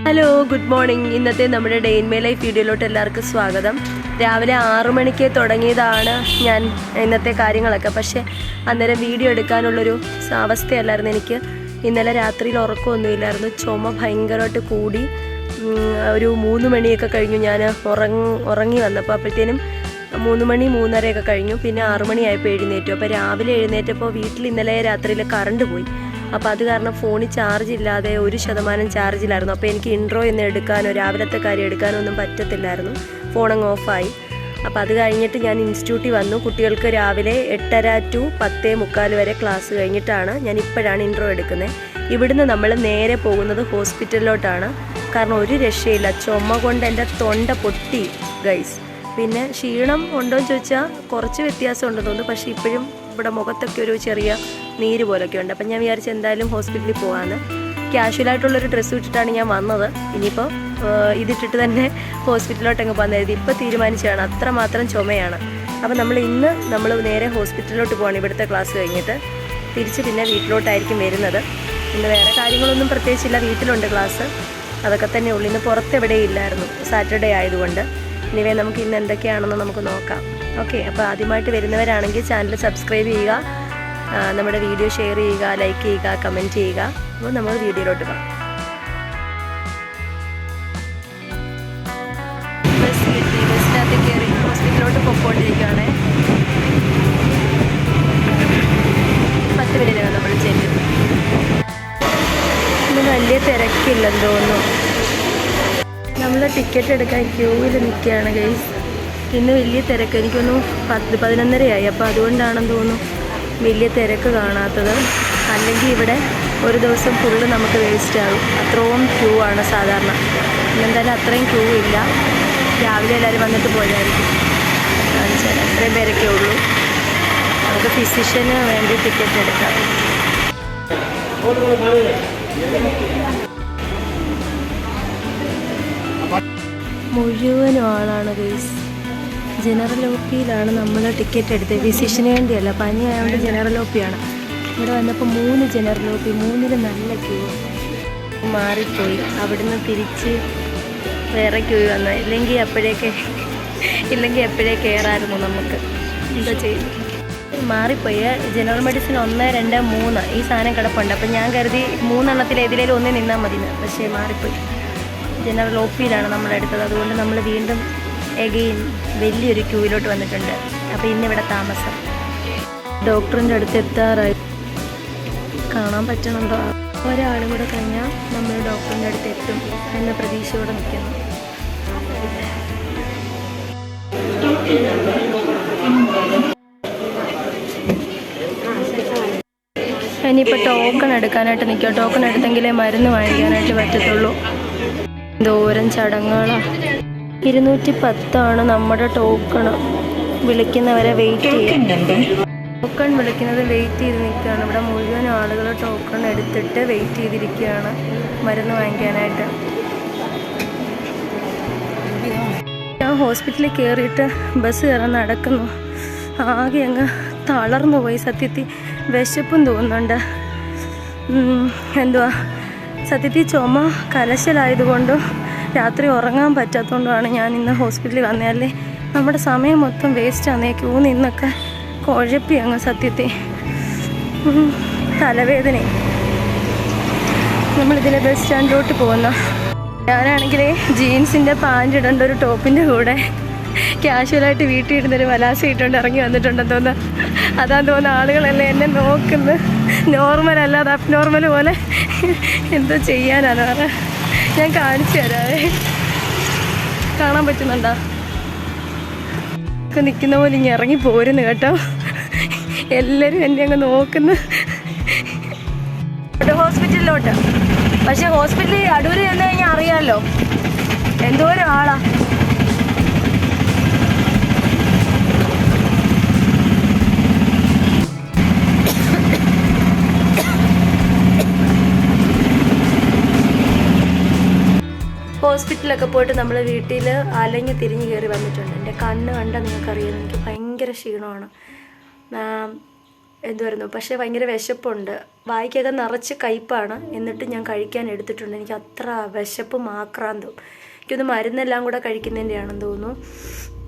Hello, good morning. ഇന്നത്തെ നമ്മുടെ day in my life വീഡിയോയിലോട്ട് എല്ലാവർക്കും സ്വാഗതം. രാവിലെ 6 മണിക്ക് തുടങ്ങിയതാണ് ഞാൻ ഇന്നത്തെ കാര്യങ്ങളൊക്കെ. പക്ഷേ അന്നേരം വീഡിയോ എടുക്കാനുള്ളൊരു അവസ്ഥയല്ലായിരുന്നു എനിക്ക്. ഇന്നലെ രാത്രിയിൽ ഉറക്കമൊന്നുമില്ലായിരുന്നു. ചുമ ഭയങ്കരമായിട്ട് കൂടി. ഒരു 3 മണിയൊക്കെ കഴിഞ്ഞു ഞാൻ ഉറങ്ങി വന്നപ്പോൾ. അപ്പോഴത്തേനും 3 മണി 3:30 കഴിഞ്ഞു. പിന്നെ 6 മണിയായപ്പോൾ എഴുന്നേറ്റു. അപ്പോൾ രാവിലെ എഴുന്നേറ്റപ്പോൾ വീട്ടിൽ ഇന്നലെ രാത്രിയിൽ കറണ്ട് പോയി. അപ്പോൾ അത് കാരണം ഫോണിൽ ചാർജ് ഇല്ലാതെ 1% ചാർജിലായിരുന്നു. അപ്പോൾ എനിക്ക് ഇൻട്രോ എന്ന് എടുക്കാനോ രാവിലത്തെ കാര്യം എടുക്കാനോ ഒന്നും പറ്റത്തില്ലായിരുന്നു. ഫോണങ്ങ് ഓഫായി. അപ്പോൾ അത് കഴിഞ്ഞിട്ട് ഞാൻ ഇൻസ്റ്റിറ്റ്യൂട്ടിൽ വന്നു. കുട്ടികൾക്ക് രാവിലെ 8:30 to 10:45 വരെ ക്ലാസ് കഴിഞ്ഞിട്ടാണ് ഞാൻ ഇപ്പോഴാണ് ഇൻട്രോ എടുക്കുന്നത്. ഇവിടുന്ന് നമ്മൾ നേരെ പോകുന്നത് ഹോസ്പിറ്റലിലോട്ടാണ്. കാരണം ഒരു രക്ഷയില്ല, ചുമ കൊണ്ട് എൻ്റെ തൊണ്ട പൊട്ടി ഗൈസ്. പിന്നെ ക്ഷീണം ഉണ്ടോ എന്ന് ചോദിച്ചാൽ കുറച്ച് വ്യത്യാസം ഉണ്ടെന്ന് തോന്നുന്നു. പക്ഷേ ഇപ്പോഴും ഇവിടെ മുഖത്തൊക്കെ ഒരു ചെറിയ നീര് പോലൊക്കെ ഉണ്ട്. അപ്പം ഞാൻ വിചാരിച്ചു എന്തായാലും ഹോസ്പിറ്റലിൽ പോകാമെന്ന്. ക്യാഷ്വലായിട്ടുള്ളൊരു ഡ്രസ്സ് ഇട്ടിട്ടാണ് ഞാൻ വന്നത്. ഇനിയിപ്പോൾ ഇതിട്ടിട്ട് തന്നെ ഹോസ്പിറ്റലിലോട്ടങ്ങ് വന്നെഴുതി. ഇപ്പോൾ തീരുമാനിച്ചതാണ്, അത്രമാത്രം ചുമയാണ്. അപ്പോൾ നമ്മൾ നേരെ ഹോസ്പിറ്റലിലോട്ട് പോകണം. ഇവിടുത്തെ ക്ലാസ് കഴിഞ്ഞിട്ട് തിരിച്ച് പിന്നെ വീട്ടിലോട്ടായിരിക്കും വരുന്നത്. ഇന്ന് വേറെ കാര്യങ്ങളൊന്നും പ്രത്യേകിച്ചില്ല, വീട്ടിലുണ്ട് ക്ലാസ്, അതൊക്കെ തന്നെ ഉള്ളൂ. ഇന്ന് പുറത്തെവിടെയില്ലായിരുന്നു, സാറ്റർഡേ ആയതുകൊണ്ട്. ഇനിവേ നമുക്ക് ഇന്ന് എന്തൊക്കെയാണെന്ന് നമുക്ക് നോക്കാം. ഓക്കെ, അപ്പോൾ ആദ്യമായിട്ട് വരുന്നവരാണെങ്കിൽ ചാനൽ സബ്സ്ക്രൈബ് ചെയ്യുക, നമ്മുടെ വീഡിയോ ഷെയർ ചെയ്യുക, ലൈക്ക് ചെയ്യുക, കമൻറ്റ് ചെയ്യുക. അപ്പോൾ നമ്മൾ വീഡിയോയിലോട്ട് പോകാം. ബസ് കിട്ടി, ബസ്സിനകത്ത് കയറി ഹോസ്പിറ്റലിലോട്ട് പൊക്കോണ്ടിരിക്കുകയാണ്. 10 മിനിറ്റാണ് നമ്മൾ ചെല്ലും. ഇന്ന് വലിയ തിരക്കില്ലെന്ന് തോന്നുന്നു. നമ്മൾ ടിക്കറ്റ് എടുക്കാൻ ക്യൂവിൽ നിൽക്കുകയാണ് ഗൈസ്. ഇന്ന് വലിയ തിരക്ക്, എനിക്കൊന്നു 11:30 അപ്പോൾ അതുകൊണ്ടാണെന്ന് തോന്നുന്നു വലിയ തിരക്ക് കാണാത്തത്. അല്ലെങ്കിൽ ഇവിടെ ഒരു ദിവസം ഫുള്ള് നമുക്ക് വേസ്റ്റ് ആകും. അത്രയും ക്യൂ ആണ് സാധാരണ. എന്തായാലും അത്രയും ക്യൂ ഇല്ല. രാവിലെ എല്ലാവരും വന്നിട്ട് പോയായിരിക്കും. കാണിച്ചാൽ അത്രയും പേരൊക്കെ ഉള്ളൂ. നമുക്ക് ഫിസിഷ്യന് വേണ്ടി ടിക്കറ്റ് എടുക്കാം. മുഴുവനും ആളാണ് ഗൈസ്. ജനറൽ ഒ പിയിലാണ് നമ്മൾ ടിക്കറ്റ് എടുത്തത്, ഫിസിഷ്യന് വേണ്ടിയല്ല. പനി ആയതുകൊണ്ട് ജനറൽ ഒ പിയാണ്. ഇവിടെ വന്നപ്പോൾ 3 ജനറൽ ഒ പി, 3 നല്ല ക്യൂ. മാറിപ്പോയി. അവിടുന്ന് തിരിച്ച് വേറെ ക്യൂ വന്നു. ഇല്ലെങ്കിൽ എപ്പോഴേ കയറായിരുന്നു നമുക്ക്. എന്താ ചെയ്യും, മാറിപ്പോയി. ജനറൽ മെഡിസിൻ 1, 2, 3 ഈ സാധനം കിടപ്പുണ്ട്. അപ്പം ഞാൻ കരുതി 3 ഏതിലേലും ഒന്ന് നിന്നാൽ മതി. പക്ഷേ മാറിപ്പോയി. ജനറൽ ഒ പിയിലാണ് നമ്മളെടുത്തത്. അതുകൊണ്ട് നമ്മൾ വീണ്ടും എഗെയിൻ വലിയൊരു ക്യൂവിലോട്ട് വന്നിട്ടുണ്ട്. അപ്പോൾ ഇന്നിവിടെ താമസം. ഡോക്ടറിൻ്റെ അടുത്ത് എത്താറായി. കാണാൻ പറ്റണുണ്ടോ? ഒരാളും കൂടെ കഴിഞ്ഞാൽ നമ്മൾ ഡോക്ടറിൻ്റെ അടുത്ത് എത്തും എന്ന പ്രതീക്ഷയോടെ നിൽക്കുന്നു. ഇനിയിപ്പോൾ ടോക്കൺ എടുക്കാനായിട്ട് നിൽക്കുക. ടോക്കൺ എടുത്തെങ്കിലേ മരുന്ന് വാങ്ങിക്കാനായിട്ട് പറ്റത്തുള്ളൂ. ദൂരം ചടങ്ങുകളാണ്. 210 നമ്മുടെ ടോക്കൺ. വിളിക്കുന്നവരെ വെയിറ്റ് ചെയ്യും. ടോക്കൺ വിളിക്കുന്നത് വെയിറ്റ് ചെയ്ത് നിൽക്കുകയാണ്. ഇവിടെ മുഴുവൻ ആളുകൾ ടോക്കൺ എടുത്തിട്ട് വെയിറ്റ് ചെയ്തിരിക്കുകയാണ് മരുന്ന് വാങ്ങിക്കാനായിട്ട്. ഞാൻ ഹോസ്പിറ്റലിൽ കയറിയിട്ട് ബസ് കയറാൻ നടക്കുന്നു. ആകെ അങ്ങ് തളർന്നു പോയി. സത്യത്തിൽ വിശപ്പും തോന്നുന്നുണ്ട്. എന്തുവാ, സത്യത്തിൽ ചുമ കലശലായതുകൊണ്ടും രാത്രി ഉറങ്ങാൻ പറ്റാത്തതുകൊണ്ടുമാണ് ഞാൻ ഇന്ന് ഹോസ്പിറ്റലിൽ വന്നതല്ലേ. നമ്മുടെ സമയം മൊത്തം വേസ്റ്റാന്നേ. ക്യൂ നിന്നൊക്കെ കുഴപ്പി അങ്ങ് സത്യത്തിൽ. തലവേദന. നമ്മളിതിലെ ബസ് സ്റ്റാൻഡിലോട്ട് പോകുന്ന. ഞാനാണെങ്കിൽ ജീൻസിൻ്റെ പാൻറ് ഇടേണ്ട ഒരു ടോപ്പിൻ്റെ കൂടെ ക്യാഷ്വലായിട്ട് വീട്ടിൽ ഇടുന്നൊരു മലാസ ഇട്ടുകൊണ്ട് ഇറങ്ങി വന്നിട്ടുണ്ടെന്ന് തോന്നുന്നു. അതാന്ന് തോന്നുന്ന ആളുകളല്ലേ എന്നെ നോക്കുന്നത്. നോർമൽ അല്ലാതെ അബ്നോർമൽ പോലെ. എന്തോ ചെയ്യാനാണ് പറ. ഞാൻ കാണിച്ചു തരാവേ. കാണാൻ പറ്റുന്നുണ്ടോ? ഒക്കെ നിൽക്കുന്ന പോലെ ഇങ്ങനെ ഇറങ്ങി പോരുന്നു കേട്ടോ. എല്ലാവരും എന്നെ അങ്ങ് നോക്കുന്നു. ഹോസ്പിറ്റലിലോട്ട്. പക്ഷെ ഹോസ്പിറ്റലിൽ അടൂര് ചെന്ന് കഴിഞ്ഞാൽ അറിയാമല്ലോ എന്തോരം ആളാ. ഹോസ്പിറ്റലൊക്കെ പോയിട്ട് നമ്മൾ വീട്ടിൽ അലഞ്ഞ് തിരിഞ്ഞ് കയറി വന്നിട്ടുണ്ട്. എൻ്റെ കണ്ണ് കണ്ടാൽ നിങ്ങൾക്കറിയാം, എനിക്ക് ഭയങ്കര ക്ഷീണമാണ്. എന്തുവായിരുന്നു, പക്ഷേ ഭയങ്കര വിശപ്പുണ്ട്. വായിക്കൊക്കെ നിറച്ച് കയ്പ്പാണ്. എന്നിട്ട് ഞാൻ കഴിക്കാൻ എടുത്തിട്ടുണ്ട്. എനിക്ക് അത്ര വിശപ്പും ആക്രാന്തവും. എനിക്കൊന്ന് മരുന്നെല്ലാം കൂടെ കഴിക്കുന്നതിൻ്റെ ആണെന്ന് തോന്നുന്നു.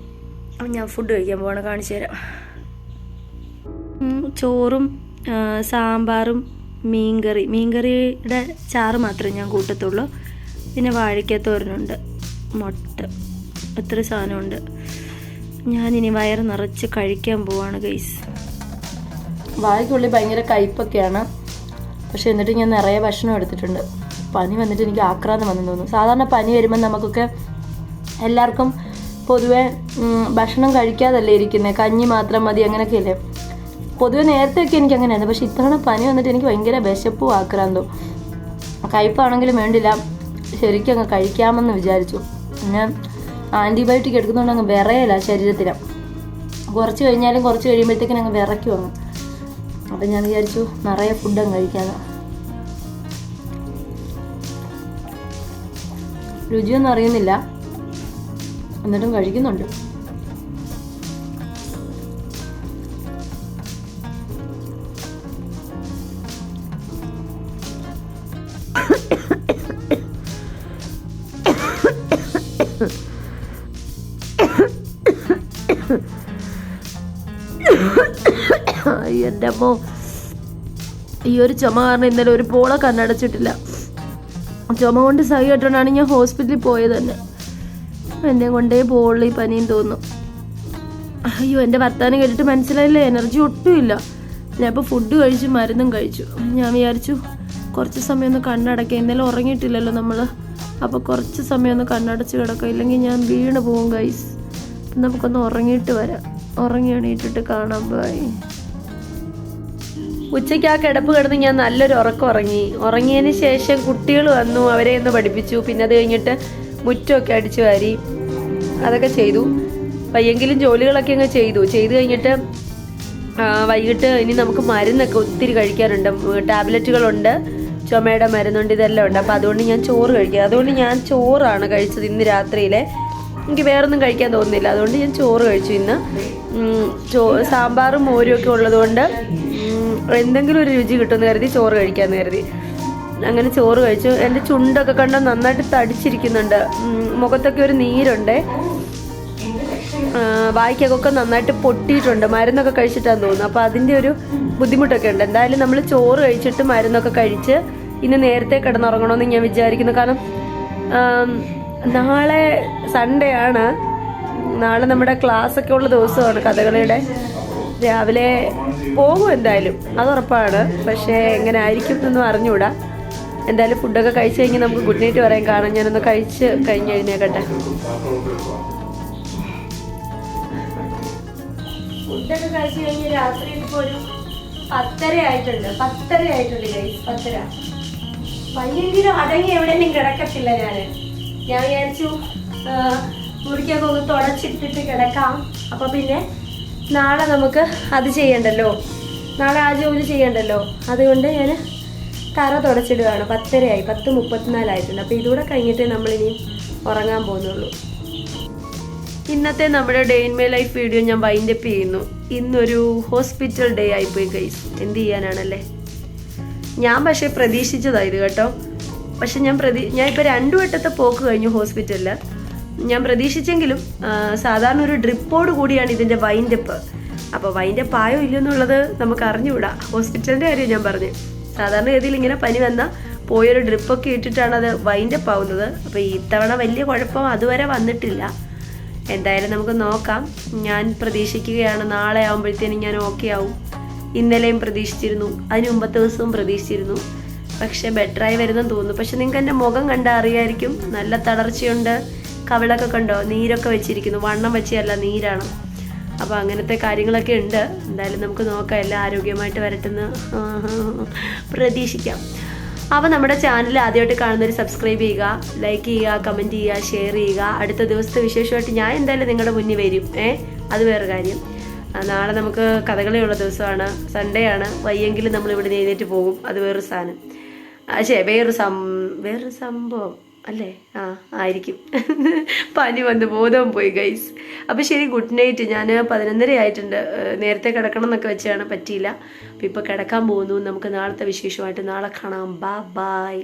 ഞാൻ ഫുഡ് കഴിക്കാൻ പോകണം, കാണിച്ചു തരാം. ചോറും സാമ്പാറും മീൻകറിയുടെ ചാറ് മാത്രമേ ഞാൻ കൂട്ടത്തുള്ളൂ. പിന്നെ വാഴയ്ക്കത്തോരനുണ്ട്, മുട്ട, എത്ര സാധനമുണ്ട്. ഞാനിനി വയറ് നിറച്ച് കഴിക്കാൻ പോവാണ് ഗൈസ്. വാഴയ്ക്കുള്ളിൽ ഭയങ്കര കയ്പ്പൊക്കെയാണ്, പക്ഷെ എന്നിട്ട് ഞാൻ നിറയെ ഭക്ഷണം എടുത്തിട്ടുണ്ട്. പനി വന്നിട്ട് എനിക്ക് ആക്രാന്തം വന്നു തോന്നുന്നു. സാധാരണ പനി വരുമ്പോൾ നമുക്കൊക്കെ എല്ലാവർക്കും പൊതുവെ ഭക്ഷണം കഴിക്കാതല്ലേ ഇരിക്കുന്നത്, കഞ്ഞി മാത്രം മതി അങ്ങനെയൊക്കെയല്ലേ. പൊതുവെ നേരത്തെയൊക്കെ എനിക്ക് അങ്ങനെയായിരുന്നു. പക്ഷെ ഇത്തവണ പനി വന്നിട്ട് എനിക്ക് ഭയങ്കര വിശപ്പും ആക്രാന്തവും. കയ്പ്പാണെങ്കിലും വേണ്ടില്ല, ശരിക്കും അങ്ങ് കഴിക്കാമെന്ന് വിചാരിച്ചു. പിന്നെ ആൻറ്റിബയോട്ടിക് എടുക്കുന്നതുകൊണ്ട് അങ്ങ് വിറയല ശരീരത്തിന്. കുറച്ച് കഴിഞ്ഞാലും കുറച്ച് കഴിയുമ്പോഴത്തേക്കിനും അങ്ങ് വിറയ്ക്കും അങ്ങ്. അപ്പം ഞാൻ വിചാരിച്ചു നിറയെ ഫുഡ് അങ്ങ് കഴിക്കാമെന്ന്. രുചിയൊന്നും അറിയുന്നില്ല, എന്നിട്ടും കഴിക്കുന്നുണ്ട്. എൻ്റെ അമ്മോ, ഈ ഒരു ചുമ കാരണം ഇന്നലെ ഒരു പോള കണ്ണടച്ചിട്ടില്ല. ചുമ കൊണ്ട് സഹി കെട്ടോണ്ടാണ് ഞാൻ ഹോസ്പിറ്റലിൽ പോയത് തന്നെ. എന്നെ കൊണ്ടേ പോളി പനിയും തോന്നുന്നു. അയ്യോ, എൻ്റെ വർത്താനം കേട്ടിട്ട് മനസ്സിലായില്ലേ, എനർജി ഒട്ടുമില്ല. ഞാൻ ഇപ്പോൾ ഫുഡ് കഴിച്ചു, മരുന്നും കഴിച്ചു. ഞാൻ വിചാരിച്ചു കുറച്ച് സമയം ഒന്ന് കണ്ണടക്കാം. ഇന്നലെ ഉറങ്ങിയിട്ടില്ലല്ലോ നമ്മൾ, അപ്പോൾ കുറച്ച് സമയം ഒന്ന് കണ്ണടച്ച് കിടക്കാം, ഇല്ലെങ്കിൽ ഞാൻ വീണ് പോകും ഗൈസ്. നമുക്കൊന്ന് ഉറങ്ങിയിട്ട് വരാം. ഉറങ്ങി എണീറ്റിട്ട് കാണാൻ പോയി. ഉച്ചയ്ക്ക് ആ കിടപ്പ് കിടന്ന് ഞാൻ നല്ലൊരു ഉറക്കം ഉറങ്ങിയതിന് ശേഷം കുട്ടികൾ വന്നു, അവരെ ഒന്ന് പഠിപ്പിച്ചു. പിന്നെ അത് കഴിഞ്ഞിട്ട് മുറ്റമൊക്കെ അടിച്ചു വാരി അതൊക്കെ ചെയ്തു. വയ്യെങ്കിലും ജോലികളൊക്കെ അങ്ങ് ചെയ്തു കഴിഞ്ഞിട്ട് വൈകിട്ട് ഇനി നമുക്ക് മരുന്നൊക്കെ ഒത്തിരി കഴിക്കാനുണ്ട്. ടാബ്ലറ്റുകളുണ്ട്, ചുമയുടെ മരുന്നുണ്ട്, ഇതെല്ലാം ഉണ്ട്. അപ്പോൾ അതുകൊണ്ട് ഞാൻ ചോറ് കഴിക്കുക. അതുകൊണ്ട് ഞാൻ ചോറാണ് കഴിച്ചത് ഇന്ന് രാത്രിയിലെ. എനിക്ക് വേറൊന്നും കഴിക്കാൻ തോന്നുന്നില്ല, അതുകൊണ്ട് ഞാൻ ചോറ് കഴിച്ചു ഇന്ന്. സാമ്പാറും മോരും ഒക്കെ ഉള്ളതുകൊണ്ട് എന്തെങ്കിലും ഒരു രുചി കിട്ടുമെന്ന് കരുതി ചോറ് കഴിക്കാമെന്ന് കരുതി അങ്ങനെ ചോറ് കഴിച്ചു. എൻ്റെ ചുണ്ടൊക്കെ കണ്ട നന്നായിട്ട് തടിച്ചിരിക്കുന്നുണ്ട്, മുഖത്തൊക്കെ ഒരു നീരുണ്ട്, വായിക്കൊക്കെ നന്നായിട്ട് പൊട്ടിയിട്ടുണ്ട്. മരുന്നൊക്കെ കഴിച്ചിട്ടാന്ന് തോന്നുന്നു. അപ്പോൾ അതിൻ്റെ ഒരു ബുദ്ധിമുട്ടൊക്കെ ഉണ്ട്. എന്തായാലും നമ്മൾ ചോറ് കഴിച്ചിട്ട് മരുന്നൊക്കെ കഴിച്ച് ഇന്ന് നേരത്തെ കിടന്നുറങ്ങണമെന്ന് ഞാൻ വിചാരിക്കുന്നു. കാരണം നാളെ സൺഡേ ആണ്, നാളെ നമ്മുടെ ക്ലാസ്സൊക്കെ ഉള്ള ദിവസമാണ് കഥകളിയുടെ. രാവിലെ പോകും എന്തായാലും, അത് ഉറപ്പാണ്. പക്ഷേ എങ്ങനെ ആയിരിക്കും എന്നൊന്നും അറിഞ്ഞുകൂടാ. എന്തായാലും ഫുഡൊക്കെ കഴിച്ച് കഴിഞ്ഞ് നമുക്ക് ഗുഡ് നൈറ്റ് പറയാൻ കാണാം. ഞാനൊന്ന് കഴിച്ച് കഴിഞ്ഞ് എഴുന്നേക്കട്ടെ. ഫുഡൊക്കെ കഴിച്ച് കഴിഞ്ഞ് രാത്രി ഇപ്പോൾ ഒരു 10:30 ആയിട്ടുണ്ട്. 10:30 ആയിട്ടുണ്ട് ഗൈസ്, 10:30. വയ്യെങ്കിലും അടങ്ങി എവിടെയെങ്കിലും കിടക്കത്തില്ല. ഞാൻ വിചാരിച്ചു മുറിക്കൊക്കെ ഒന്ന് തുടച്ചിട്ടിട്ട് കിടക്കാം. അപ്പോൾ പിന്നെ നാളെ നമുക്ക് അത് ചെയ്യണ്ടല്ലോ, നാളെ ആ ജോലി ചെയ്യണ്ടല്ലോ. അതുകൊണ്ട് ഞാൻ തറ തുടച്ചിടുകയാണ്. 10:30 ആയി, 10:34 ആയിട്ടുണ്ട്. അപ്പോൾ ഇതുകൂടെ കഴിഞ്ഞിട്ടേ നമ്മളിനി ഉറങ്ങാൻ പോകുന്നുള്ളൂ. ഇന്നത്തെ നമ്മുടെ day in my life video ഞാൻ വൈൻഡപ്പ് ചെയ്യുന്നു. ഇന്നൊരു ഹോസ്പിറ്റൽ ഡേ ആയിപ്പോയി ഗൈസ്. എന്ത് ചെയ്യാനാണല്ലേ. ഞാൻ പക്ഷേ പ്രതീക്ഷിച്ചതായത് കേട്ടോ. പക്ഷെ ഞാൻ ഇപ്പോൾ 2 വട്ടത്തെ പോക്ക് കഴിഞ്ഞു ഹോസ്പിറ്റലിൽ. ഞാൻ പ്രതീക്ഷിച്ചെങ്കിലും സാധാരണ ഒരു ഡ്രിപ്പോട് കൂടിയാണ് ഇതിൻ്റെ വൈൻഡപ്പ്. അപ്പോൾ വൈൻഡപ്പ് ആയോ ഇല്ലയോ എന്നുള്ളത് നമുക്ക് അറിഞ്ഞുകൂടാ. ഹോസ്പിറ്റലിൻ്റെ കാര്യം ഞാൻ പറഞ്ഞു. സാധാരണ ഗതിയിൽ ഇങ്ങനെ പനി വന്നാൽ പോയൊരു ഡ്രിപ്പൊക്കെ ഇട്ടിട്ടാണ് അത് വൈൻഡപ്പ് ആവുന്നത്. അപ്പോൾ ഇത്തവണ വലിയ കുഴപ്പം അതുവരെ വന്നിട്ടില്ല. എന്തായാലും നമുക്ക് നോക്കാം. ഞാൻ പ്രതീക്ഷിക്കുകയാണ് നാളെ ആകുമ്പോഴത്തേനും ഞാൻ ഓക്കെ ആവും. ഇന്നലെയും പ്രതീക്ഷിച്ചിരുന്നു, അതിന് മുമ്പത്തെ ദിവസവും പ്രതീക്ഷിച്ചിരുന്നു. പക്ഷെ ബെറ്ററായി വരുന്നെന്ന് തോന്നുന്നു. പക്ഷെ നിങ്ങൾക്ക് എൻ്റെ മുഖം കണ്ടാൽ അറിയായിരിക്കും, നല്ല തളർച്ചയുണ്ട്. കവിളൊക്കെ കണ്ടോ, നീരൊക്കെ വെച്ചിരിക്കുന്നു. വണ്ണം വെച്ചല്ല, നീരാണ്. അപ്പോൾ അങ്ങനത്തെ കാര്യങ്ങളൊക്കെ ഉണ്ട്. എന്തായാലും നമുക്ക് നോക്കാം, എല്ലാം ആരോഗ്യമായിട്ട് വരട്ടെന്ന് പ്രതീക്ഷിക്കാം. അപ്പോൾ നമ്മുടെ ചാനൽ ആദ്യമായിട്ട് കാണുന്നവർ സബ്സ്ക്രൈബ് ചെയ്യുക, ലൈക്ക് ചെയ്യുക, കമൻറ്റ് ചെയ്യുക, ഷെയർ ചെയ്യുക. അടുത്ത ദിവസത്തെ വിശേഷമായിട്ട് ഞാൻ എന്തായാലും നിങ്ങളുടെ മുന്നിൽ വരും. അത് വേറെ കാര്യം. നാളെ നമുക്ക് കഥകളിയുള്ള ദിവസമാണ്, സൺഡേ ആണ്. വയ്യെങ്കിലും നമ്മൾ ഇവിടെ എഴുന്നേറ്റ് പോകും, അത് വേറൊരു സാധനം. വേറൊരു സംഭവം. അല്ലേ? ആ, ആയിരിക്കും. പനി വന്ന് ബോധം പോയി ഗൈസ്. അപ്പോൾ ശരി, ഗുഡ് നൈറ്റ്. ഞാൻ 11:30 ആയിട്ടുണ്ട്. നേരത്തെ കിടക്കണം എന്നൊക്കെ വെച്ചാണ്, പറ്റിയില്ല. അപ്പോൾ ഇപ്പോൾ കിടക്കാൻ പോകുന്നു. നമുക്ക് നാളത്തെ വിശേഷമായിട്ട് നാളെ കാണാം. ബൈ.